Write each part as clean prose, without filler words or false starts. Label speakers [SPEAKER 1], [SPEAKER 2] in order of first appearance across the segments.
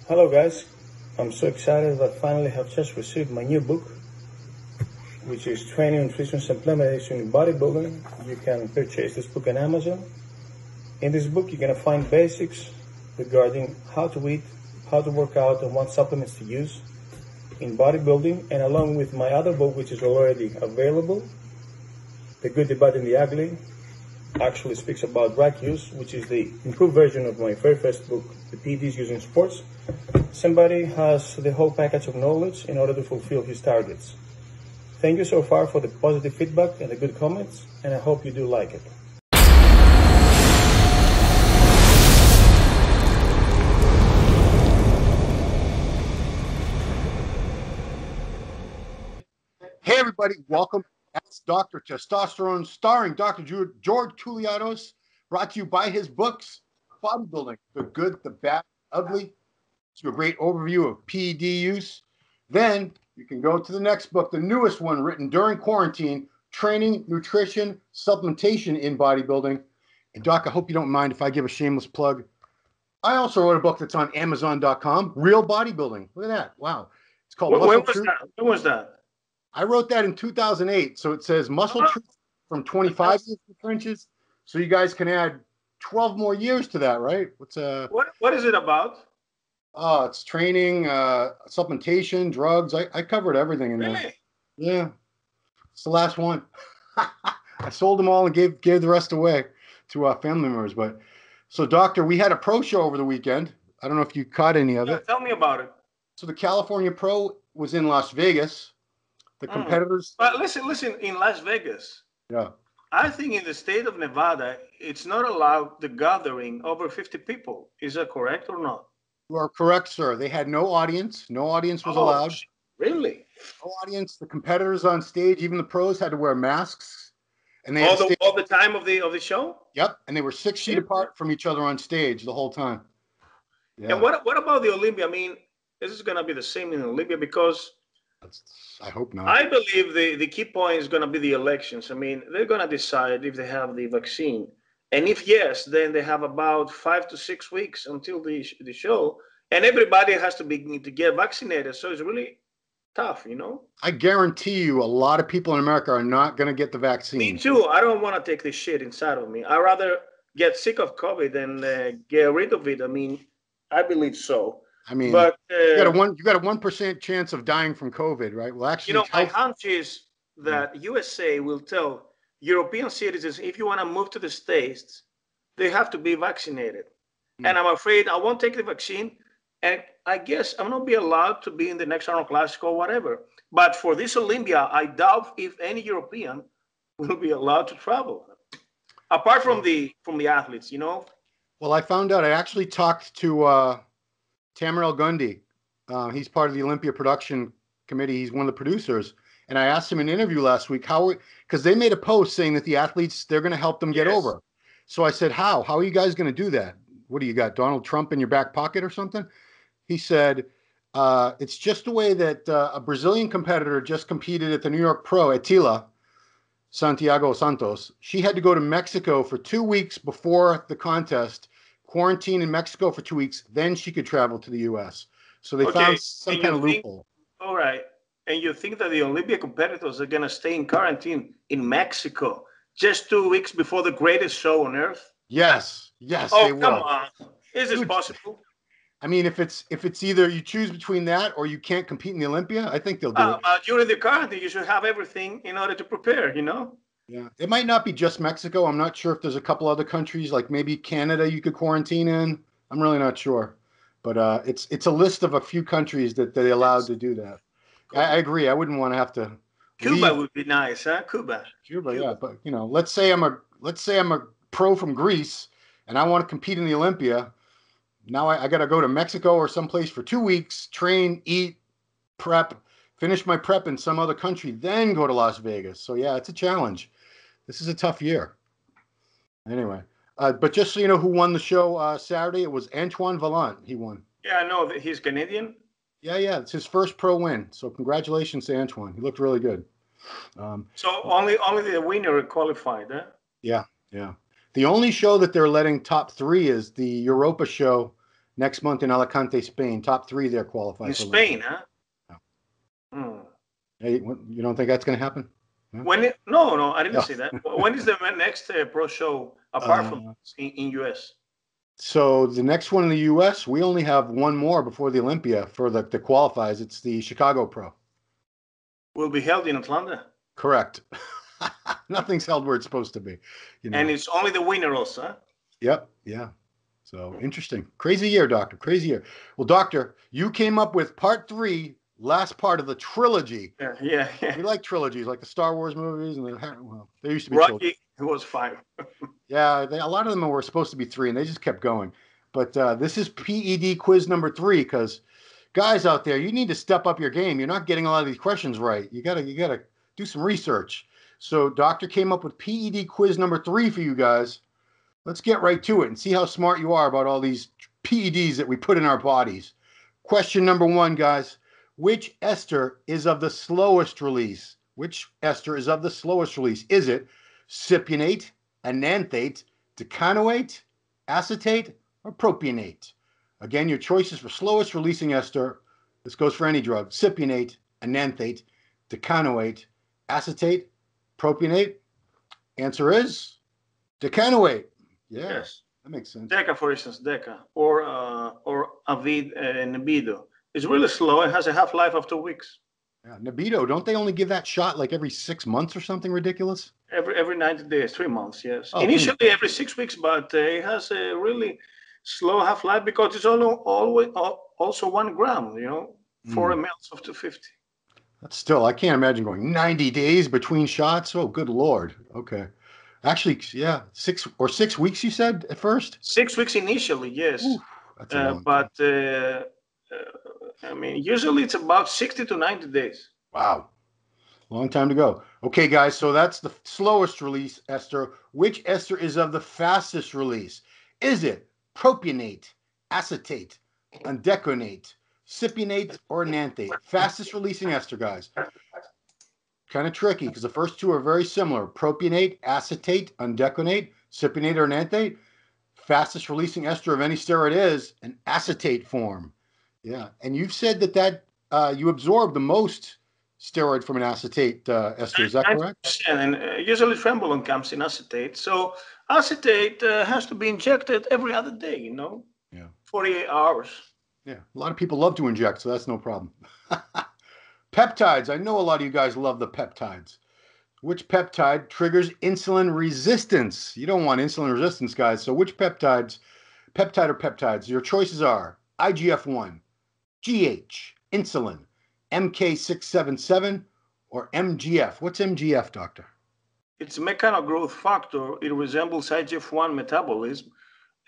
[SPEAKER 1] Hello guys, I'm so excited that I finally have just received my new book, which is Training, Nutrition, Supplementation in Bodybuilding. You can purchase this book on Amazon. In this book, you're going to find basics regarding how to eat, how to work out, and what supplements to use in bodybuilding, and along with my other book, which is already available, The Good, the Bad, and the Ugly, actually speaks about drug use, which is the improved version of my very first book, The PEDs Used in Sports. Somebody has the whole package of knowledge in order to fulfill his targets. Thank you so far for the positive feedback and the good comments, and I hope you do like it.
[SPEAKER 2] Hey everybody, welcome. That's Dr. Testosterone, starring Dr. George Touliatos, brought to you by his books, Bodybuilding, The Good, the Bad, Ugly. It's a great overview of PED use. Then you can go to the next book, the newest one written during quarantine, Training, Nutrition, Supplementation in Bodybuilding. And Doc, I hope you don't mind if I give a shameless plug. I also wrote a book that's on Amazon.com, Real Bodybuilding. Look at that. Wow. It's called Muscle Truth.
[SPEAKER 3] When was that?
[SPEAKER 2] I wrote that in 2008. So it says Muscle Truth from 25 years to trenches. So you guys can add 12 more years to that, right?
[SPEAKER 3] What is it about?
[SPEAKER 2] It's training, supplementation, drugs. I covered everything in there. Yeah. It's the last one. I sold them all and gave the rest away to family members. But so, Doctor, we had a pro show over the weekend. I don't know if you caught any of it.
[SPEAKER 3] Tell me about it.
[SPEAKER 2] So the California Pro was in Las Vegas. The competitors.
[SPEAKER 3] But listen. In Las Vegas,
[SPEAKER 2] yeah,
[SPEAKER 3] I think in the state of Nevada, it's not allowed the gathering over 50 people. Is that correct or not?
[SPEAKER 2] You are correct, sir. They had no audience. No audience was allowed.
[SPEAKER 3] Really?
[SPEAKER 2] No audience. The competitors on stage, even the pros, had to wear masks. And they
[SPEAKER 3] all the time of the show?
[SPEAKER 2] Yep. And they were 6 feet apart from each other on stage the whole time.
[SPEAKER 3] Yeah. And what about the Olympia? I mean, this is going to be the same in Olympia because
[SPEAKER 2] I hope not.
[SPEAKER 3] I believe the key point is going to be the elections. I mean, they're going to decide if they have the vaccine. And if yes, then they have about 5 to 6 weeks until the show. And everybody has to get vaccinated. So it's really tough, you know? I
[SPEAKER 2] guarantee you a lot of people in America are not going to get the vaccine.
[SPEAKER 3] Me too. I don't want to take this shit inside of me. I'd rather get sick of COVID than get rid of it. I mean, I believe so.
[SPEAKER 2] I mean, but you got a 1% chance of dying from COVID, right? Well, actually,
[SPEAKER 3] my hunch is that USA will tell European citizens, if you want to move to the States, they have to be vaccinated. And I'm afraid I won't take the vaccine, and I guess I'm not be allowed to be in the next Arnold Classic or whatever. But for this Olympia, I doubt if any European will be allowed to travel, apart from the athletes, you know.
[SPEAKER 2] Well, I found out. I actually talked to Tamarel Gundy. He's part of the Olympia production committee. He's one of the producers. And I asked him in an interview last week, because they made a post saying that the athletes, they're going to help them get over. So I said, how are you guys going to do that? What do you got, Donald Trump in your back pocket or something? He said, it's just the way that a Brazilian competitor just competed at the New York Pro at Tila, Santiago Santos. She had to go to Mexico for 2 weeks before the contest, quarantine in Mexico for 2 weeks, then she could travel to the U.S. So they found some kind of loophole.
[SPEAKER 3] All right. And you think that the Olympia competitors are going to stay in quarantine in Mexico just 2 weeks before the greatest show on earth?
[SPEAKER 2] Yes, they will.
[SPEAKER 3] Come on. Is this possible?
[SPEAKER 2] I mean, if it's either you choose between that or you can't compete in the Olympia, I think they'll do it.
[SPEAKER 3] During the quarantine, you should have everything in order to prepare, you know?
[SPEAKER 2] Yeah, it might not be just Mexico. I'm not sure if there's a couple other countries, like maybe Canada, you could quarantine in. I'm really not sure. But it's a list of a few countries that they allowed to do that. Cool. I agree. I wouldn't want to have to.
[SPEAKER 3] Cuba would be nice, huh? Cuba,
[SPEAKER 2] yeah. But let's say I'm a pro from Greece and I want to compete in the Olympia. Now I got to go to Mexico or someplace for 2 weeks, train, eat, prep, finish my prep in some other country, then go to Las Vegas. So yeah, it's a challenge. This is a tough year. Anyway, but just so you know who won the show Saturday, it was Antoine Vaillant. He won.
[SPEAKER 3] Yeah, I know. He's Canadian.
[SPEAKER 2] Yeah. It's his first pro win. So congratulations to Antoine. He looked really good.
[SPEAKER 3] So only the winner qualified, huh?
[SPEAKER 2] Yeah. The only show that they're letting top 3 is the Europa show next month in Alicante, Spain. Top 3 there qualify.
[SPEAKER 3] In
[SPEAKER 2] for
[SPEAKER 3] Spain,
[SPEAKER 2] Olympia.
[SPEAKER 3] huh? Hmm.
[SPEAKER 2] Hey, you don't think that's going to happen?
[SPEAKER 3] No, I didn't
[SPEAKER 2] Yeah.
[SPEAKER 3] say that. When is the next pro show apart from in US?
[SPEAKER 2] So the next one in the US, we only have one more before the Olympia for the qualifies. It's the Chicago Pro.
[SPEAKER 3] Will be held in Atlanta.
[SPEAKER 2] Correct. Nothing's held where it's supposed to be. You know.
[SPEAKER 3] And it's only the winners, huh?
[SPEAKER 2] Yep. Yeah. So interesting. Crazy year, Doctor. Crazy year. Well, Doctor, you came up with part 3, last part of the trilogy.
[SPEAKER 3] Yeah.
[SPEAKER 2] We like trilogies, like the Star Wars movies, and there used to be
[SPEAKER 3] Rocky. It was 5.
[SPEAKER 2] Yeah, a lot of them were supposed to be 3, and they just kept going. But this is PED quiz number 3, because guys out there, you need to step up your game. You're not getting a lot of these questions right. You gotta do some research. So Doctor came up with PED quiz number 3 for you guys. Let's get right to it and see how smart you are about all these PEDs that we put in our bodies. Question number 1, guys. Which ester is of the slowest release? Which ester is of the slowest release? Is it cypionate, enanthate, decanoate, acetate, or propionate? Again, your choices for slowest releasing ester. This goes for any drug. Cypionate, enanthate, decanoate, acetate, propionate. Answer is decanoate. Yeah,
[SPEAKER 3] yes,
[SPEAKER 2] that makes sense.
[SPEAKER 3] Deca, for instance, Deca, or libido. It's really slow and has a half-life of 2 weeks.
[SPEAKER 2] Yeah, libido, don't they only give that shot like every 6 months or something ridiculous?
[SPEAKER 3] Every 90 days, 3 months, yes.
[SPEAKER 2] Oh,
[SPEAKER 3] Initially every 6 weeks, but it has a really slow half-life because it's always also 1 gram, 4 mL of 250.
[SPEAKER 2] That's still, I can't imagine going 90 days between shots. Oh, good Lord. Okay. Actually, yeah, 6 weeks, you said at first?
[SPEAKER 3] 6 weeks initially, yes.
[SPEAKER 2] Ooh, that's a long time.
[SPEAKER 3] I mean, usually it's about 60 to 90 days.
[SPEAKER 2] Wow. Long time to go. Okay, guys, so that's the slowest release ester. Which ester is of the fastest release? Is it propionate, acetate, undeconate, cypionate, or enanthate? Fastest releasing ester, guys. Kind of tricky because the first 2 are very similar. Propionate, acetate, undeconate, cypionate, or enanthate. Fastest releasing ester of any steroid is an acetate form. Yeah, and you've said that you absorb the most steroid from an acetate ester. Is that correct?
[SPEAKER 3] And usually Trembolone comes in acetate. So acetate has to be injected every other day,
[SPEAKER 2] Yeah.
[SPEAKER 3] 48 hours.
[SPEAKER 2] Yeah, a lot of people love to inject, so that's no problem. Peptides. I know a lot of you guys love the peptides. Which peptide triggers insulin resistance? You don't want insulin resistance, guys. So which peptide or peptides? Your choices are IGF-1, GH, insulin, MK677, or MGF. What's MGF, Doctor?
[SPEAKER 3] It's a mechanism growth factor. It resembles IGF-1 metabolism,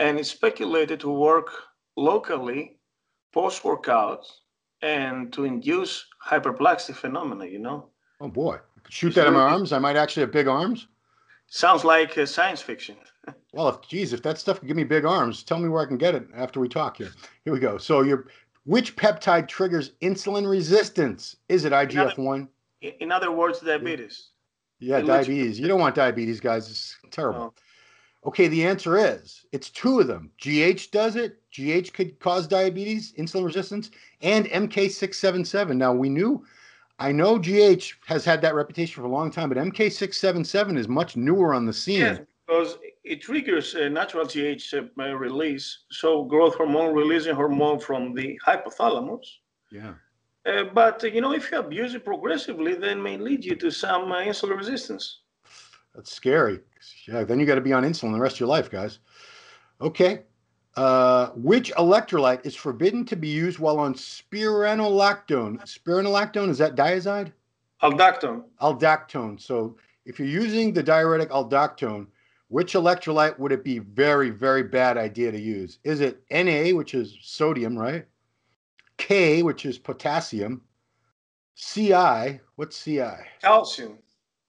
[SPEAKER 3] and it's speculated to work locally post-workouts and to induce hyperplaxia phenomena,
[SPEAKER 2] Oh, boy. I could shoot that in my arms. I might actually have big arms.
[SPEAKER 3] Sounds like science fiction.
[SPEAKER 2] Well, if that stuff can give me big arms, tell me where I can get it after we talk here. Here we go. So which peptide triggers insulin resistance? Is it IGF-1?
[SPEAKER 3] In other words, diabetes.
[SPEAKER 2] Yeah, diabetes. You don't want diabetes, guys. It's terrible. No. Okay, the answer is it's 2 of them. GH does it. GH could cause diabetes, insulin resistance, and MK677. Now, I know GH has had that reputation for a long time, but MK677 is much newer on the scene.
[SPEAKER 3] Yes, because it triggers natural GH release, so growth hormone releasing hormone from the hypothalamus.
[SPEAKER 2] Yeah.
[SPEAKER 3] But, if you abuse it progressively, then may lead you to some insulin resistance.
[SPEAKER 2] That's scary. Yeah, then you got to be on insulin the rest of your life, guys. Okay. Which electrolyte is forbidden to be used while on spironolactone? Spironolactone, is that diazide?
[SPEAKER 3] Aldactone.
[SPEAKER 2] Aldactone. So if you're using the diuretic aldactone, which electrolyte would it be very, very bad idea to use? Is it Na, which is sodium, right? K, which is potassium. Ci, what's Ci?
[SPEAKER 3] Calcium.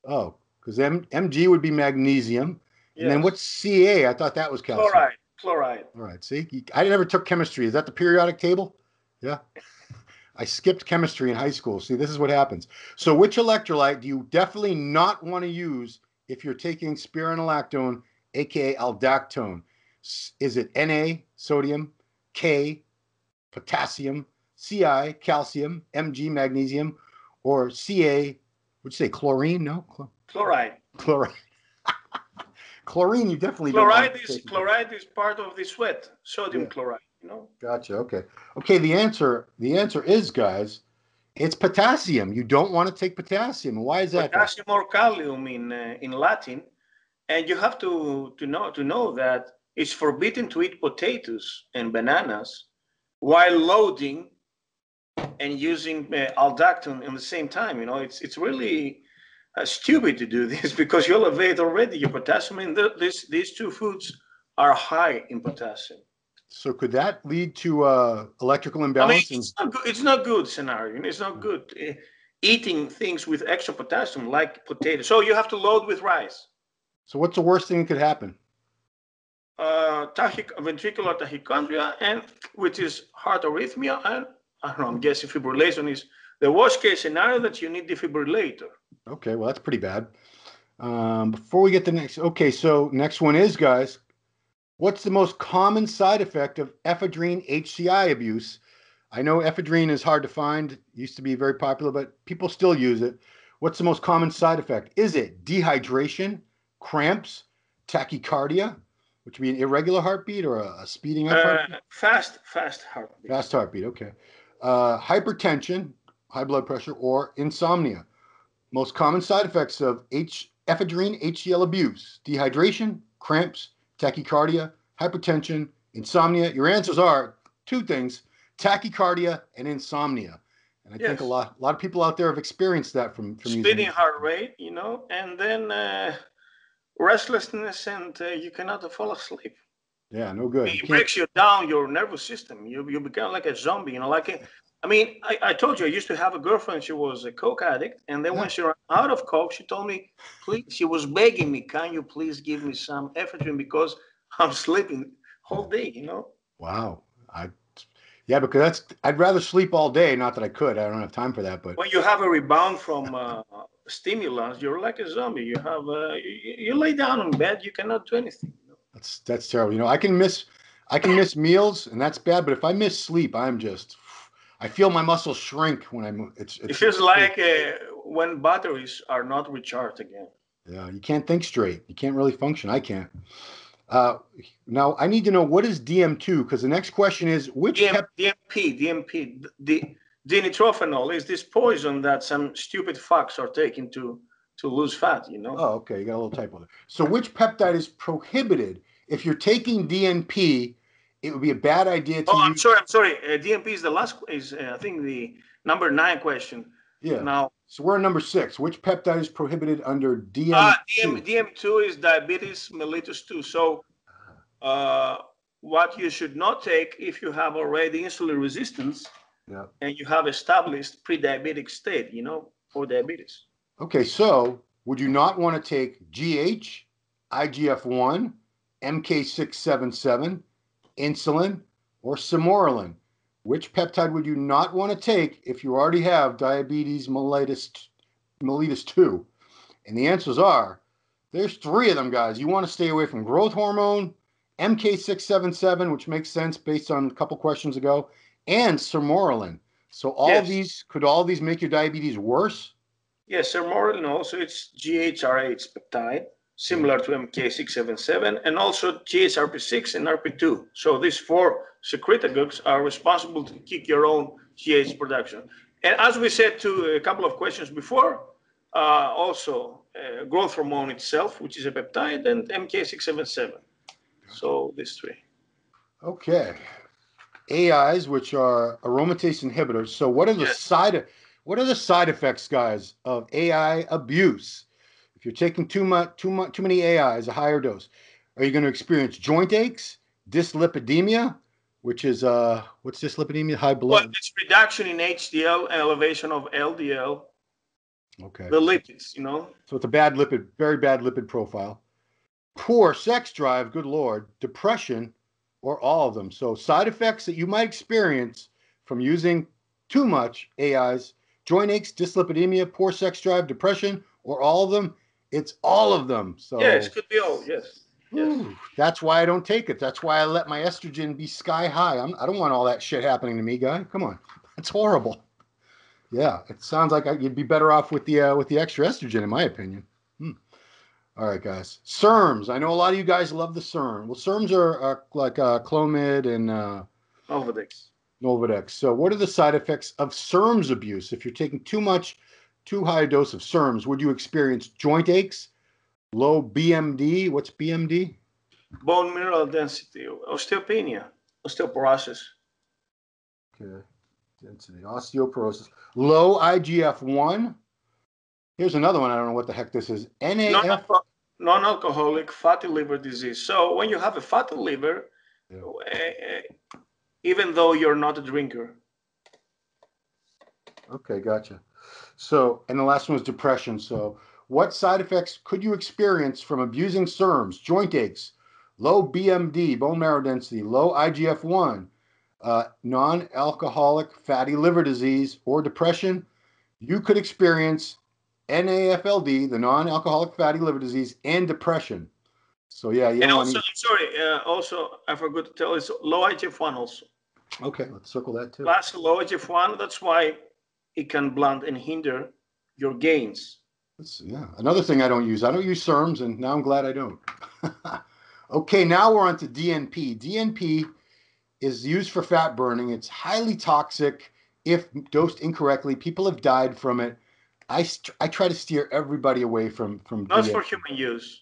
[SPEAKER 2] Oh, because Mg would be magnesium. Yes. And then what's Ca? I thought that was calcium.
[SPEAKER 3] Chloride.
[SPEAKER 2] All right. See, I never took chemistry. Is that the periodic table? Yeah. I skipped chemistry in high school. See, this is what happens. So which electrolyte do you definitely not want to use if you're taking spironolactone, aka aldactone? Is it Na, sodium, K, potassium, Ci, calcium, Mg, magnesium, or Ca, would you say chlorine? No?
[SPEAKER 3] Chloride.
[SPEAKER 2] Chloride. Chlorine, you definitely don't want to take.
[SPEAKER 3] Chloride is part of the sweat, sodium
[SPEAKER 2] Yeah.
[SPEAKER 3] chloride, you know?
[SPEAKER 2] Gotcha. Okay. Okay. The answer is, guys, it's potassium. You don't want to take potassium. Why is that?
[SPEAKER 3] Potassium or kalium in Latin, and you have to know that it's forbidden to eat potatoes and bananas while loading and using aldactone at the same time. You know, it's really stupid to do this because you elevate already your potassium, and these two foods are high in potassium.
[SPEAKER 2] So could that lead to electrical
[SPEAKER 3] I
[SPEAKER 2] imbalance?
[SPEAKER 3] mean, it's not good scenario. It's not good eating things with extra potassium like potatoes. So you have to load with rice.
[SPEAKER 2] So what's the worst thing that could happen?
[SPEAKER 3] Ventricular tachycardia, and which is heart arrhythmia, and I don't know, I'm guessing fibrillation is the worst case scenario that you need defibrillator.
[SPEAKER 2] Okay, well, that's pretty bad. Before we get to next, okay, so next one is, guys, what's the most common side effect of ephedrine HCI abuse? I know ephedrine is hard to find. It used to be very popular, but people still use it. What's the most common side effect? Is it dehydration, cramps, tachycardia, which would be an irregular heartbeat or a speeding up heartbeat?
[SPEAKER 3] Fast heartbeat.
[SPEAKER 2] Fast heartbeat, okay. Hypertension, high blood pressure, or insomnia. Most common side effects of ephedrine HCl abuse: dehydration, cramps, tachycardia, hypertension, insomnia. Your answers are two things: tachycardia and insomnia. And I think a lot of people out there have experienced that from
[SPEAKER 3] speeding heart rate, you know, and then restlessness, and you cannot fall asleep.
[SPEAKER 2] Yeah, no good.
[SPEAKER 3] It breaks you down, your nervous system. You become like a zombie, you know, I mean, I told you, I used to have a girlfriend. She was a coke addict. And then when she ran out of coke, she told me, please, she was begging me, can you please give me some ephedrine because I'm sleeping whole day, you know?
[SPEAKER 2] Wow. Yeah, because I'd rather sleep all day. Not that I could. I don't have time for that. But
[SPEAKER 3] when you have a rebound from stimulants, you're like a zombie. You have you lay down in bed, you cannot do anything. You know?
[SPEAKER 2] That's terrible. You know, I can miss meals, and that's bad. But if I miss sleep, I feel my muscles shrink when it
[SPEAKER 3] feels like when batteries are not recharged again.
[SPEAKER 2] Yeah, you can't think straight. You can't really function. I can't. Now, I need to know, what is DM2? Because the next question is, which
[SPEAKER 3] DMP, dinitrophenol is this poison that some stupid fucks are taking to lose fat, you know?
[SPEAKER 2] Oh, okay. You got a little typo there. So which peptide is prohibited? If you're taking DNP, it would be a bad idea to use...
[SPEAKER 3] I'm sorry. DNP is the last, I think the number 9 question.
[SPEAKER 2] Yeah.
[SPEAKER 3] Now,
[SPEAKER 2] so we're on number 6. Which peptide is prohibited under DM2?
[SPEAKER 3] DM2 is diabetes mellitus 2. So what you should not take if you have already insulin resistance and you have established pre-diabetic state, you know, for diabetes.
[SPEAKER 2] Okay, so would you not want to take GH, IGF-1, MK677, insulin, or Sermorelin? Which peptide would you not want to take if you already have diabetes mellitus 2? And the answers are, there's 3 of them, guys. You want to stay away from growth hormone, MK677, which makes sense based on a couple questions ago, and Sermorelin. So could all these make your diabetes worse?
[SPEAKER 3] Yes, Sermorelin also, it's GHRH peptide, similar to MK677, and also GHRP6 and RP2. So these 4 secretagogues are responsible to kick your own GH production. And as we said to a couple of questions before, also growth hormone itself, which is a peptide, and MK677. So these 3.
[SPEAKER 2] Okay. AIs, which are aromatase inhibitors. So what are the side effects, guys, of AI abuse? If you're taking too many AIs, a higher dose, are you going to experience joint aches, dyslipidemia, which is what's dyslipidemia? High blood.
[SPEAKER 3] Well, it's reduction in HDL and elevation of LDL.
[SPEAKER 2] Okay.
[SPEAKER 3] The lipids, you know.
[SPEAKER 2] So it's a very bad lipid profile. Poor sex drive, good Lord, depression, or all of them. So side effects that you might experience from using too much AIs: joint aches, dyslipidemia, poor sex drive, depression, or all of them. It's all of them. So
[SPEAKER 3] yes, could be all. Yes. Yes.
[SPEAKER 2] That's why I don't take it. That's why I let my estrogen be sky high. I don't want all that shit happening to me, guy. Come on, that's horrible. Yeah, it sounds like you'd be better off with the extra estrogen, in my opinion. All right, guys. SERMs. I know a lot of you guys love the SERM. Well, SERMs are like Clomid and
[SPEAKER 3] Novodex.
[SPEAKER 2] Novodex. So, what are the side effects of SERMs abuse? If you're taking too high a dose of SERMs, would you experience joint aches, low BMD? What's BMD?
[SPEAKER 3] Bone mineral density, osteopenia, osteoporosis.
[SPEAKER 2] Okay. Density, osteoporosis, low IGF-1. Here's another one. I don't know what the heck this is. NAF.
[SPEAKER 3] Non-alcoholic fatty liver disease. So when you have a fatty liver, even though you're not a drinker.
[SPEAKER 2] Okay, gotcha. So, and the last one was depression. So, what side effects could you experience from abusing SERMs? Joint aches, low BMD, bone marrow density, low IGF-1, non-alcoholic fatty liver disease, or depression. You could experience NAFLD, the non-alcoholic fatty liver disease, and depression. So yeah, you don't want to.
[SPEAKER 3] I'm sorry. Also, I forgot to tell. It's low IGF-1 also.
[SPEAKER 2] Okay, let's circle that too.
[SPEAKER 3] Plus low IGF-1. That's why it can blunt and hinder your gains.
[SPEAKER 2] Another thing I don't use. I don't use SERMs, and now I'm glad I don't. Okay, now we're on to DNP. DNP is used for fat burning. It's highly toxic if dosed incorrectly. People have died from it. I try to steer everybody away from
[SPEAKER 3] Not
[SPEAKER 2] DNP.
[SPEAKER 3] for human use.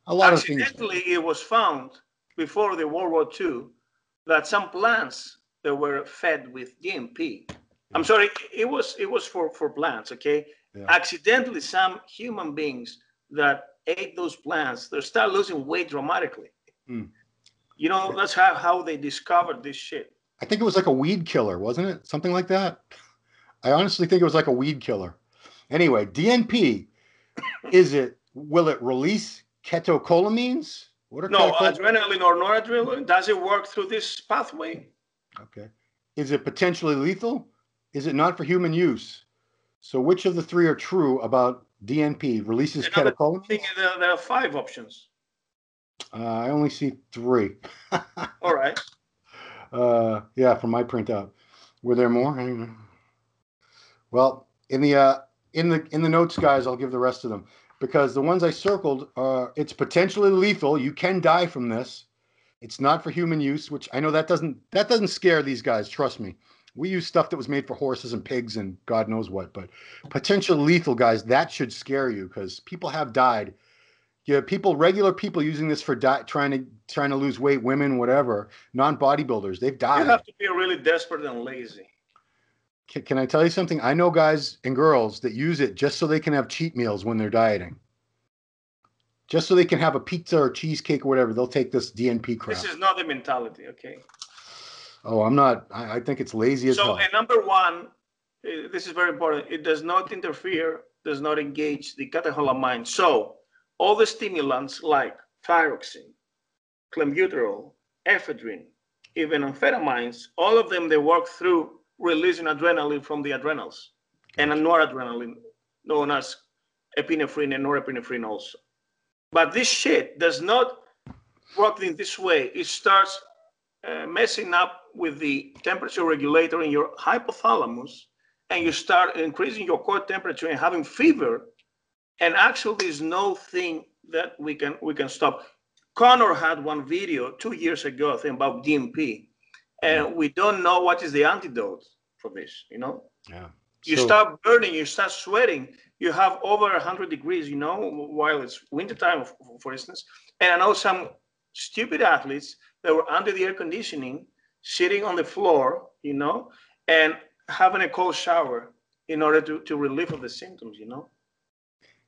[SPEAKER 2] A lot
[SPEAKER 3] Accidentally,
[SPEAKER 2] of things.
[SPEAKER 3] it was found before the World War II that some plants that were fed with DNP. Yeah. I'm sorry, it was for plants, okay? Yeah. Accidentally, some human beings that ate those plants, they start losing weight dramatically. You know, that's how they discovered this shit.
[SPEAKER 2] I think it was like a weed killer, wasn't it? Something like that. I honestly think it was like a weed killer. Anyway, DNP, will it release catecholamines? What are
[SPEAKER 3] adrenaline or noradrenaline? Does it work through this pathway?
[SPEAKER 2] Okay. Is it potentially lethal? Is it not for human use? So which of the three are true about DNP? Releases catecholamines?
[SPEAKER 3] There are 5 options.
[SPEAKER 2] I only see 3.
[SPEAKER 3] All right.
[SPEAKER 2] Yeah, from my printout. Were there more? I don't know. Well, in the notes, guys, I'll give the rest of them, because the ones I circled are, it's potentially lethal. You can die from this. It's not for human use, which I know that doesn't scare these guys. Trust me. We use stuff that was made for horses and pigs and God knows what, but potential lethal, guys, that should scare you, because people have died. Yeah, regular people using this for trying to lose weight, women, whatever, non-bodybuilders, they've died.
[SPEAKER 3] You have to be really desperate and lazy.
[SPEAKER 2] Can I tell you something? I know guys and girls that use it just so they can have cheat meals when they're dieting. Just so they can have a pizza or cheesecake or whatever, they'll take this DNP crap.
[SPEAKER 3] This is not the mentality, okay?
[SPEAKER 2] Oh, I'm not. I think it's lazy as hell.
[SPEAKER 3] So, number 1, this is very important. It does not interfere, does not engage the catecholamine. So, all the stimulants like thyroxine, clenbuterol, ephedrine, even amphetamines, all of them, they work through releasing adrenaline from the adrenals, and a noradrenaline known as epinephrine and norepinephrine also. But this shit does not work in this way. It starts messing up with the temperature regulator in your hypothalamus, and you start increasing your core temperature and having fever. And actually, there's no thing that we can stop. Connor had one video 2 years ago, I think, about DNP, and we don't know what is the antidote for this. You know, you start burning, you start sweating, you have over 100 degrees. You know, while it's wintertime, for instance. And I know some stupid athletes that were under the air conditioning, sitting on the floor, you know, and having a cold shower in order to relieve of the symptoms. You know.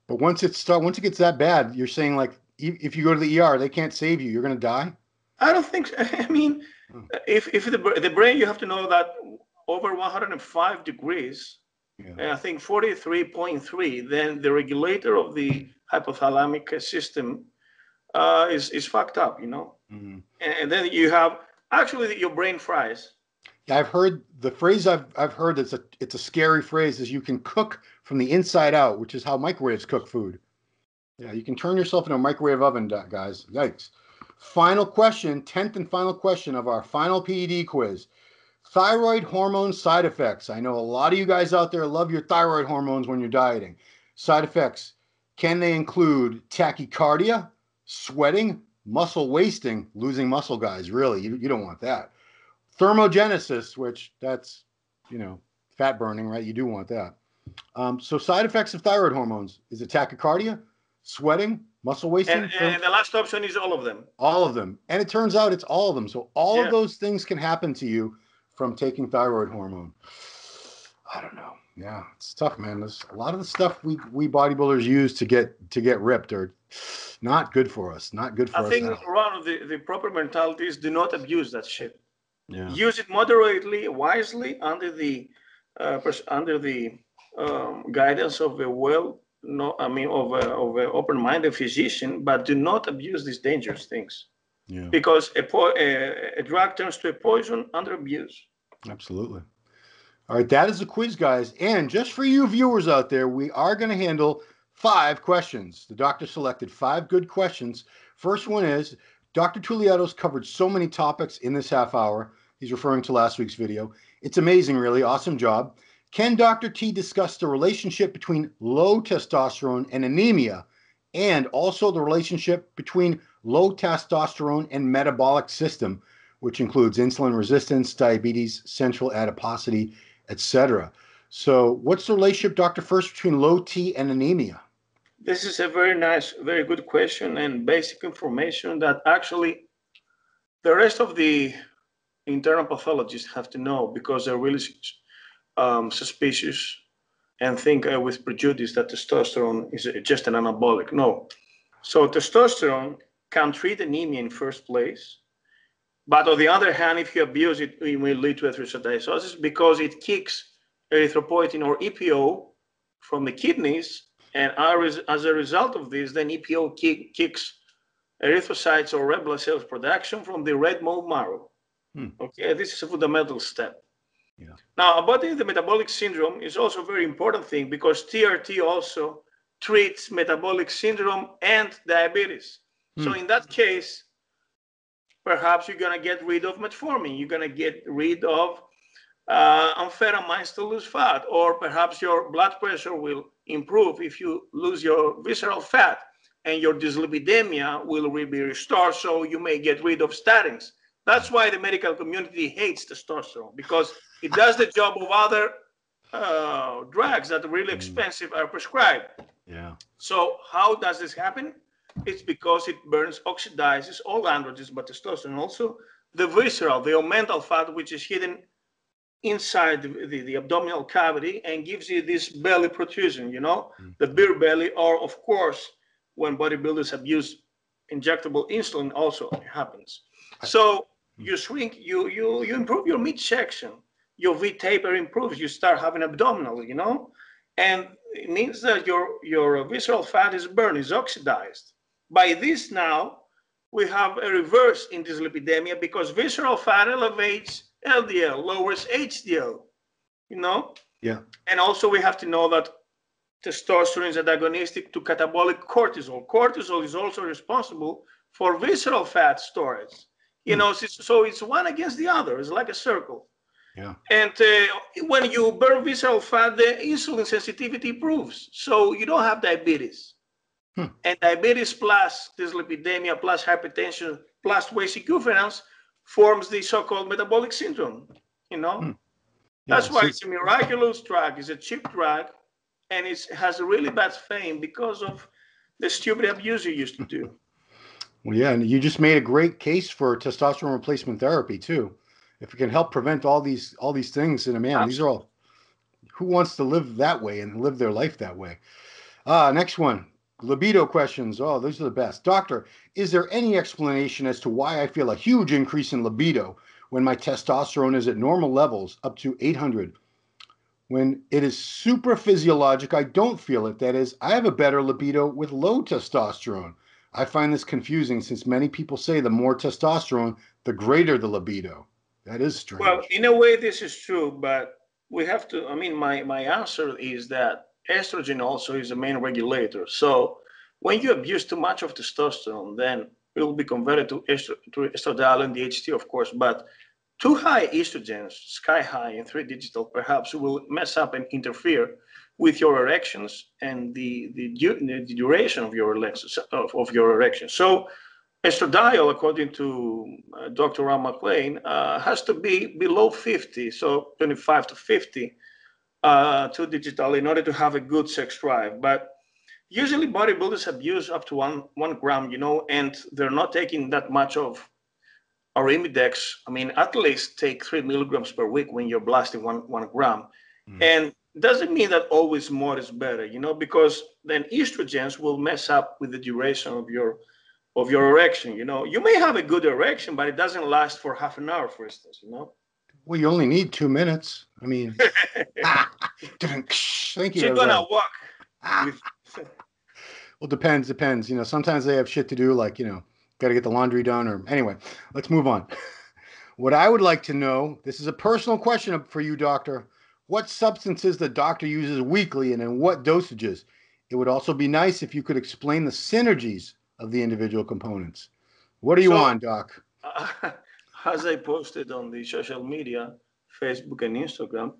[SPEAKER 2] But once it gets that bad, you're saying, like, if you go to the ER, they can't save you. You're going to die?
[SPEAKER 3] I don't think so. I mean, if the brain, you have to know that over 105 degrees, and I think 43.3, then the regulator of the hypothalamic system is fucked up, you know? Mm-hmm. And then you have, actually, your brain fries.
[SPEAKER 2] Yeah, I've heard the phrase I've heard it's a scary phrase, is you can cook from the inside out, which is how microwaves cook food. Yeah, you can turn yourself into a microwave oven, guys. Yikes. Final question, 10th and final question of our final PED quiz. Thyroid hormone side effects. I know a lot of you guys out there love your thyroid hormones when you're dieting. Side effects. Can they include tachycardia, sweating, muscle wasting, losing muscle, guys? Really, you don't want that. Thermogenesis, which that's, fat burning, right? You do want that. So side effects of thyroid hormones. Is it tachycardia, sweating, muscle wasting?
[SPEAKER 3] And the last option is all of them.
[SPEAKER 2] All of them. And it turns out it's all of them. So all of those things can happen to you from taking thyroid hormone. I don't know. Yeah, it's tough, man. There's a lot of the stuff we bodybuilders use to get ripped are not good for us. Not good for us.
[SPEAKER 3] I think, Ron, the proper mentality is do not abuse that shit.
[SPEAKER 2] Yeah.
[SPEAKER 3] Use it moderately, wisely, under the guidance of a open-minded physician, but do not abuse these dangerous things.
[SPEAKER 2] Yeah.
[SPEAKER 3] Because a drug turns to a poison under abuse.
[SPEAKER 2] Absolutely. All right, that is the quiz, guys. And just for you viewers out there, we are going to handle 5 questions. The doctor selected 5 good questions. First one is, Dr. Touliatos covered so many topics in this half hour. He's referring to last week's video. It's amazing, really. Awesome job. Can Dr. T discuss the relationship between low testosterone and anemia, and also the relationship between low testosterone and metabolic system, which includes insulin resistance, diabetes, central adiposity, etc. So what's the relationship, Doctor, first between low T and anemia?
[SPEAKER 3] This is a very nice, very good question and basic information that actually the rest of the internal pathologists have to know, because they're really suspicious and think with prejudice that testosterone is just an anabolic. No. So testosterone can treat anemia in first place. But on the other hand, if you abuse it, it will lead to erythrocytosis because it kicks erythropoietin or EPO from the kidneys. And as a result of this, then EPO kicks erythrocytes or red blood cells production from the red bone marrow. Okay, this is a fundamental step.
[SPEAKER 2] Yeah.
[SPEAKER 3] Now, about the metabolic syndrome is also a very important thing, because TRT also treats metabolic syndrome and diabetes. So in that case, perhaps you're going to get rid of metformin. You're going to get rid of amphetamines to lose fat, or perhaps your blood pressure will improve if you lose your visceral fat, and your dyslipidemia will be restored, so you may get rid of statins. That's why the medical community hates testosterone, because it does the job of other drugs that are really expensive are prescribed.
[SPEAKER 2] Yeah.
[SPEAKER 3] So how does this happen? It's because it burns, oxidizes all androgens, but testosterone also, the visceral, the omental fat, which is hidden inside the abdominal cavity, and gives you this belly protrusion, the beer belly, or of course, when bodybuilders abuse injectable insulin, also happens. So you shrink, you improve your midsection, your V taper improves, you start having abdominal, and it means that your visceral fat is burned, is oxidized. By this now, we have a reverse in dyslipidemia, because visceral fat elevates LDL, lowers HDL,
[SPEAKER 2] Yeah.
[SPEAKER 3] And also we have to know that testosterone is antagonistic to catabolic cortisol. Cortisol is also responsible for visceral fat storage. So it's one against the other. It's like a circle.
[SPEAKER 2] Yeah.
[SPEAKER 3] And when you burn visceral fat, the insulin sensitivity improves. So you don't have diabetes. And diabetes plus dyslipidemia plus hypertension plus waist circumference forms the so-called metabolic syndrome. That's why it's a miraculous drug. It's a cheap drug, and it has a really bad fame because of the stupid abuse you used to do.
[SPEAKER 2] Well, yeah, and you just made a great case for testosterone replacement therapy too. If it can help prevent all these things in a man, these are all. Who wants to live that way and live their life that way? Next one, libido questions. Oh, those are the best. Doctor, is there any explanation as to why I feel a huge increase in libido when my testosterone is at normal levels up to 800? When it is supraphysiologic, I don't feel it. That is, I have a better libido with low testosterone. I find this confusing since many people say the more testosterone, the greater the libido. That is strange.
[SPEAKER 3] Well, in a way, this is true, but we have to, my answer is that estrogen also is a main regulator. So when you abuse too much of testosterone, then it will be converted to estradiol and DHT, of course, but too high estrogens, sky high and 3-digital perhaps, will mess up and interfere with your erections and the duration of your erection. So estradiol, according to Dr. Ron McLean, has to be below 50, so 25 to 50, 2-digital, in order to have a good sex drive. But usually bodybuilders abuse up to one gram, you know, and they're not taking that much of Arimidex. I mean, athletes take 3 milligrams per week when you're blasting one gram. And doesn't mean that always more is better, you know, because then estrogens will mess up with the duration of your erection. You know, you may have a good erection, but it doesn't last for half an hour, for instance, you know.
[SPEAKER 2] Well, you only need 2 minutes. I mean, thank you.
[SPEAKER 3] She's gonna walk.
[SPEAKER 2] Well, depends. You know, sometimes they have shit to do, like, you know, got to get the laundry done, or anyway, let's move on. What I would like to know, this is a personal question for you, doctor. What substances the doctor uses weekly and in what dosages? It would also be nice if you could explain the synergies of the individual components. What are you on, doc?
[SPEAKER 3] As I posted on the social media, Facebook and Instagram,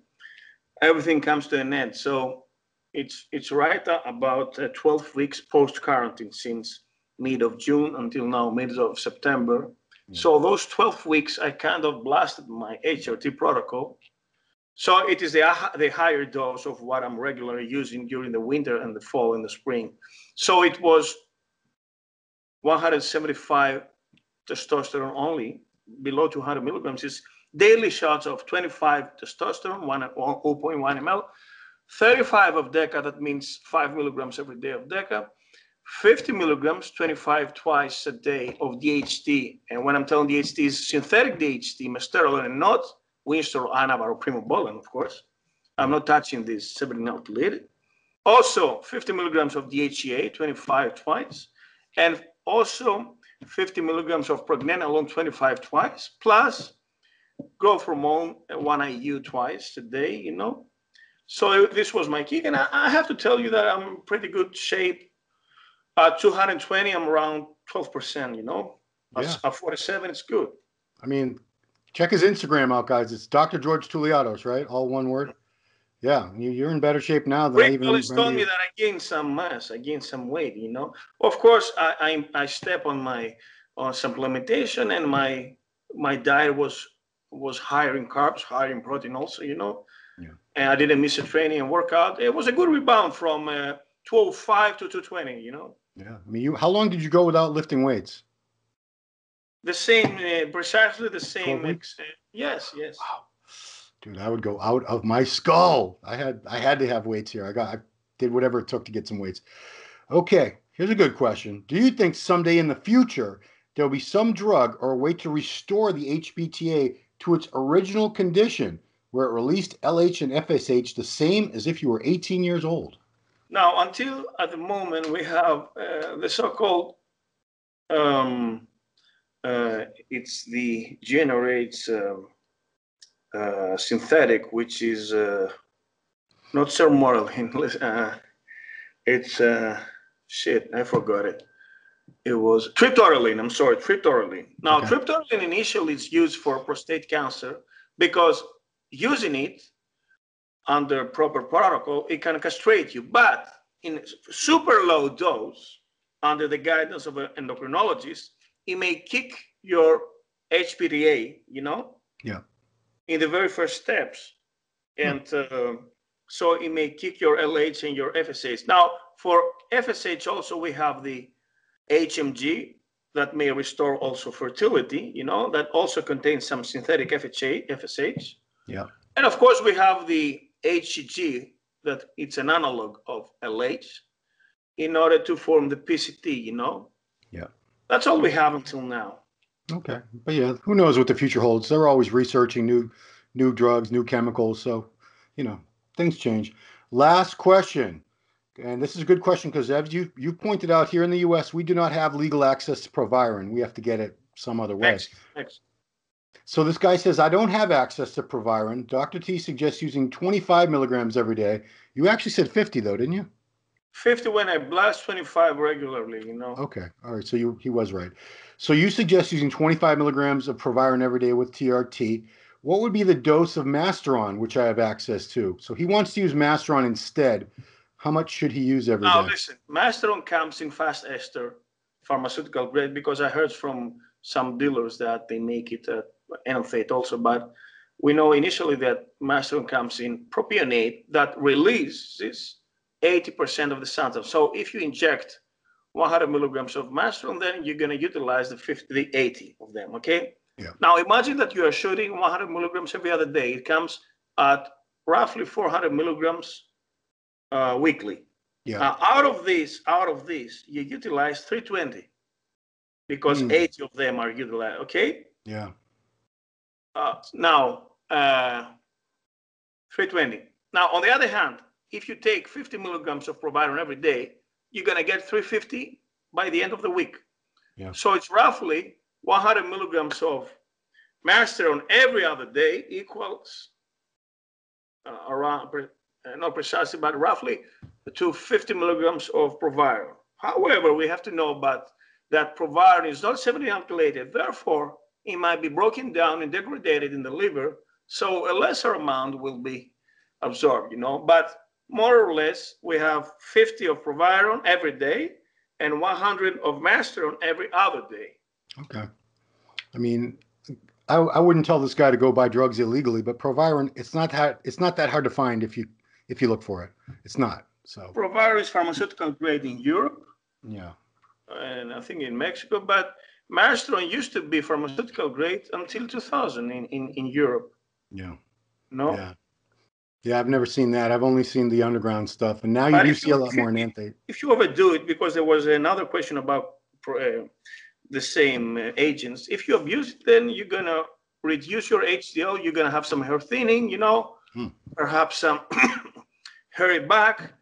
[SPEAKER 3] everything comes to an end. So it's right about 12 weeks post-quarantine, since mid of June until now, mid of September. So those 12 weeks, I kind of blasted my HRT protocol. So it is the higher dose of what I'm regularly using during the winter and the fall and the spring. So it was 175 testosterone only, below 200 milligrams. Is daily shots of 25 testosterone, 0.1 ml, 35 of DECA, that means 5 milligrams every day of DECA, 50 milligrams, 25 twice a day of DHT. And when I'm telling DHT, is synthetic DHT, mesterolin, and not Winstrol, Anavar, or Primobolan, of course. I'm not touching this 7-out lead. Also, 50 milligrams of DHEA, 25 twice. And also 50 milligrams of pregnenolone, 25 twice, plus growth hormone, 1 IU twice a day, you know. So this was my kick. And I have to tell you that I'm in pretty good shape. At 220, I'm around 12%, you know.
[SPEAKER 2] Yeah.
[SPEAKER 3] At 47, it's good.
[SPEAKER 2] I mean, check his Instagram out, guys. It's Dr. George Touliatos, right? All one word. Yeah, you're in better shape now than I even remember.
[SPEAKER 3] Rick told me that I gained some mass, I gained some weight, you know. Of course, I step on my supplementation, and my diet was higher in carbs, higher in protein also, you know. Yeah. And I didn't miss a training and workout. It was a good rebound from 205 to 220, you know.
[SPEAKER 2] Yeah, I mean, how long did you go without lifting weights?
[SPEAKER 3] The same, precisely the same.
[SPEAKER 2] 12 weeks?
[SPEAKER 3] Yes.
[SPEAKER 2] Wow. Dude, I would go out of my skull. I had to have weights here. I did whatever it took to get some weights. Okay, here's a good question. Do you think someday in the future there'll be some drug or a way to restore the HPTA to its original condition, where it released LH and FSH the same as if you were 18 years old?
[SPEAKER 3] Now, until at the moment, we have the so-called, it's the generates synthetic, which is not sermorelin. It's shit, I forgot it. It was triptorelin. I'm sorry, triptorelin. Now, okay. Triptorelin initially is used for prostate cancer because using it under proper protocol, it can castrate you. But in super low dose, under the guidance of an endocrinologist, it may kick your HPTA, you know?
[SPEAKER 2] Yeah.
[SPEAKER 3] In the very first steps. And so it may kick your LH and your FSH. Now, for FSH also, we have the HMG that may restore also fertility, you know, that also contains some synthetic FSH.
[SPEAKER 2] Yeah.
[SPEAKER 3] And of course, we have the HCG, that it's an analog of LH, in order to form the PCT, you know?
[SPEAKER 2] Yeah.
[SPEAKER 3] That's all we have until now.
[SPEAKER 2] Okay. But yeah, who knows what the future holds? They're always researching new drugs, new chemicals. So, you know, things change. Last question. And this is a good question because as you pointed out, here in the U.S., we do not have legal access to Proviron. We have to get it some other way.
[SPEAKER 3] Thanks.
[SPEAKER 2] So this guy says, I don't have access to Proviron. Dr. T suggests using 25 milligrams every day. You actually said 50 though, didn't you?
[SPEAKER 3] 50 when I blast, 25 regularly, you know.
[SPEAKER 2] Okay. All right. So he was right. So you suggest using 25 milligrams of Proviron every day with TRT. What would be the dose of Masteron, which I have access to? So he wants to use Masteron instead. How much should he use every
[SPEAKER 3] Now,
[SPEAKER 2] day?
[SPEAKER 3] listen, Masteron comes in fast ester, pharmaceutical grade, because I heard from some dealers that they make it enophate also. But we know initially that Masteron comes in propionate that releases 80% of the xanthan. So if you inject 100 milligrams of Masteron, then you're going to utilize the 80 of them, okay?
[SPEAKER 2] Yeah.
[SPEAKER 3] Now, imagine that you are shooting 100 milligrams every other day. It comes at roughly 400 milligrams weekly.
[SPEAKER 2] Yeah.
[SPEAKER 3] Out of this, you utilize 320 because 80 of them are utilized, okay?
[SPEAKER 2] Yeah.
[SPEAKER 3] Now, 320. Now, on the other hand, if you take 50 milligrams of Proviron every day, you're going to get 350 by the end of the week.
[SPEAKER 2] Yeah.
[SPEAKER 3] So it's roughly 100 milligrams of Masteron every other day equals around, not precisely, but roughly to 50 milligrams of Proviron. However, we have to know about that Proviron is not separately alkylated. Therefore, it might be broken down and degraded in the liver. So a lesser amount will be absorbed, you know. But more or less, we have 50 of Proviron every day and 100 of Masteron every other day.
[SPEAKER 2] Okay. I mean, I wouldn't tell this guy to go buy drugs illegally, but Proviron, it's not that hard to find if you look for it. It's not. So
[SPEAKER 3] Proviron is pharmaceutical grade in Europe.
[SPEAKER 2] Yeah.
[SPEAKER 3] And I think in Mexico, but Masteron used to be pharmaceutical grade until 2000 in Europe.
[SPEAKER 2] Yeah.
[SPEAKER 3] No?
[SPEAKER 2] Yeah. Yeah, I've never seen that. I've only seen the underground stuff. And now you do see a lot more enanthate.
[SPEAKER 3] If you overdo it, because there was another question about the same agents. If you abuse it, then you're going to reduce your HDL. You're going to have some hair thinning, you know, perhaps some hairy back,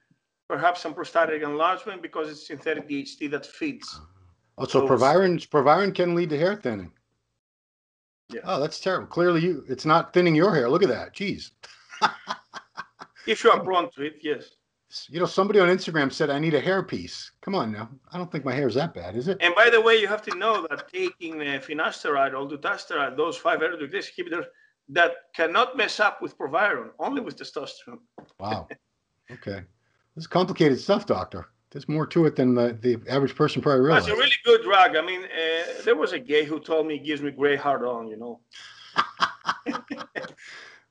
[SPEAKER 3] perhaps some prostatic enlargement because it's synthetic DHT that feeds.
[SPEAKER 2] Oh, so Proviron can lead to hair thinning.
[SPEAKER 3] Yeah.
[SPEAKER 2] Oh, that's terrible. Clearly, it's not thinning your hair. Look at that. Jeez.
[SPEAKER 3] If you are prone to it, yes.
[SPEAKER 2] You know, somebody on Instagram said, I need a hair piece. Come on now. I don't think my hair's that bad, is it?
[SPEAKER 3] And by the way, you have to know that taking finasteride or dutasteride, those 5 hereditary inhibitors, that cannot mess up with Proviron, only with testosterone.
[SPEAKER 2] Wow. Okay. This is complicated stuff, doctor. There's more to it than the average person probably realizes.
[SPEAKER 3] It's a really good drug. I mean, there was a gay who told me it gives me gray hard on, you know.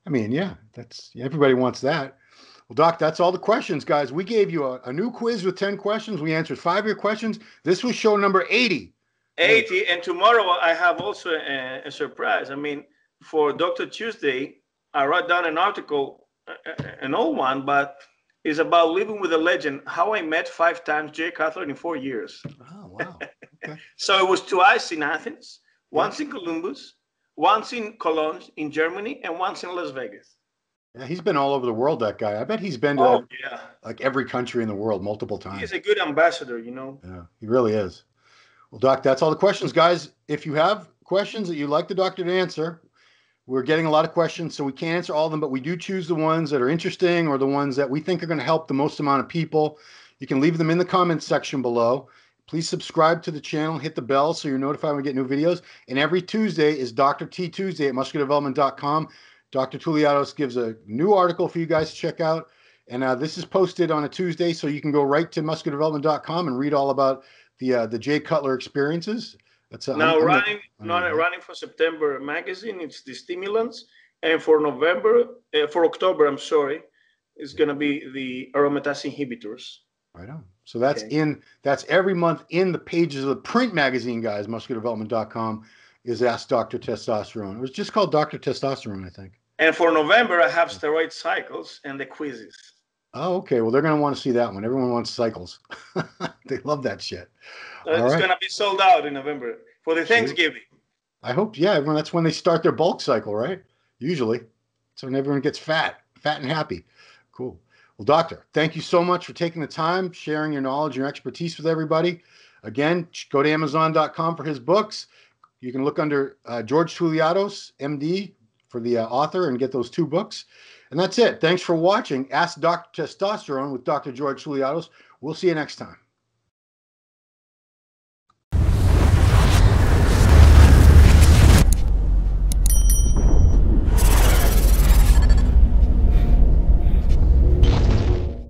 [SPEAKER 2] I mean, yeah, everybody wants that. Well, Doc, that's all the questions, guys. We gave you a new quiz with 10 questions. We answered 5 of your questions. This was show number 80.
[SPEAKER 3] 80, and tomorrow I have also a surprise. I mean, for Dr. Tuesday, I wrote down an article, an old one, but it's about living with a legend, how I met 5 times Jay Cutler in 4 years.
[SPEAKER 2] Oh, wow. Okay.
[SPEAKER 3] So it was twice in Athens, once in Columbus, once in Cologne in Germany, and once in Las Vegas.
[SPEAKER 2] Yeah, he's been all over the world, that guy. I bet he's been to
[SPEAKER 3] yeah,
[SPEAKER 2] like every country in the world multiple times.
[SPEAKER 3] He's a good ambassador, you know.
[SPEAKER 2] Yeah, he really is. Well, Doc, that's all the questions, guys. If you have questions that you'd like the doctor to answer, we're getting a lot of questions, so we can't answer all of them, but we do choose the ones that are interesting or the ones that we think are going to help the most amount of people. You can leave them in the comments section below. Please subscribe to the channel, hit the bell so you're notified when we get new videos. And every Tuesday is Dr. T Tuesday at musculardevelopment.com. Dr. Touliatos gives a new article for you guys to check out. And this is posted on a Tuesday, so you can go right to musculardevelopment.com and read all about the Jay Cutler experiences. That's
[SPEAKER 3] now running for September magazine. It's the stimulants, and for October, I'm sorry, it's going to be the aromatase inhibitors.
[SPEAKER 2] Right on. So that's that's every month in the pages of the print magazine, guys. Musculardevelopment.com is Ask Dr. Testosterone. It was just called Dr. Testosterone, I think.
[SPEAKER 3] And for November, I have steroid cycles and the quizzes.
[SPEAKER 2] Oh, okay. Well, they're going to want to see that one. Everyone wants cycles. They love that shit.
[SPEAKER 3] It's going to be sold out in November for the Thanksgiving.
[SPEAKER 2] I hope, yeah. That's when they start their bulk cycle, right? Usually. So when everyone gets fat and happy. Cool. Well, doctor, thank you so much for taking the time, sharing your knowledge, your expertise with everybody. Again, go to Amazon.com for his books. You can look under George Touliatos, MD, for the author and get those 2 books. And that's it. Thanks for watching Ask Dr. Testosterone with Dr. George Touliatos. We'll see you next time.